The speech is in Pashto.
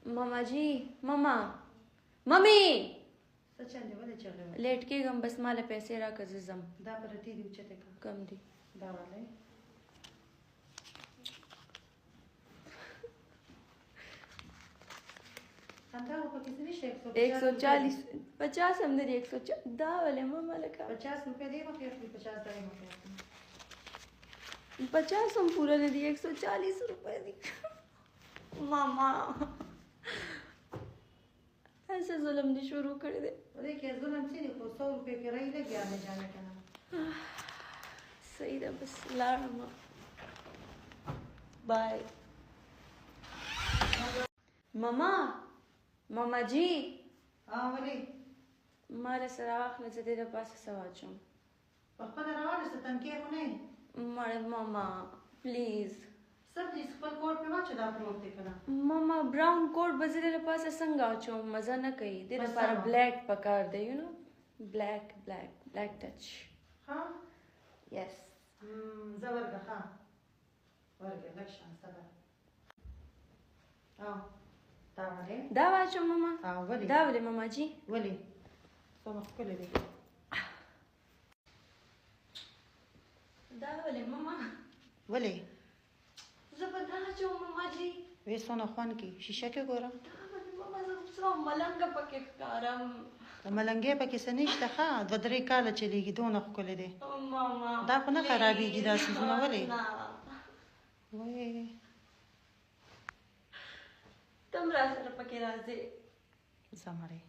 ماما جی ماما ممی څه چل دی ولې چغې وهې؟ لیټ کېږم بس ماله پیسې راکړه زه ځم. دا پرتې دي اوچتې کړه. کم دي؟ دا والی همدا خو پکې څه نشته 140 50 هم نه دي 140 دا ولې ماما لکه 50 روپۍ دې مخې اخلي 50 دا یې مخې اخلي 50 هم پورا نه دي 140 روپۍ دي ماما ایسا ظلم دي شروع کړی دی. دې کې ظلم څه دی خو 100 روپۍ کرایه لګي نه جانه کنه صحیح ده بس لاړم بای. ماما جی ولې ما له سره واخله زه دې دپاسه څه واچوم په خپله روانه څه تنکۍ خو نه یې ماما پلیز څه پلیز خپل کوټ پې واچو دا پروت دی که نه ماما براون کوټ به زه دې دپاسه څنګه واچوم مزه نه کوي دې دپاره بلیک پکار دی یو نو بلیک ټچ ها یس زه ورږه ښه ورږه لږ شان صبر دا ولې دا واچوم ماما ولې دا ولې ماما جی ولې څومره ښکلی دی دا ولې ماما ولې زه به دا اچوم ماما جی وې څونه خوند کوي شیشه کې ګوره دا ولې ماما زه څه ملنګه پکې ښکارم د ملنګۍ پکې څه نشته ښه 2-3 کاله چلیږي دونه ښکلی دی ماما دا خو نه خرابېږي دا څیزونه ولې وې تم را سره پکې راځې زه مړې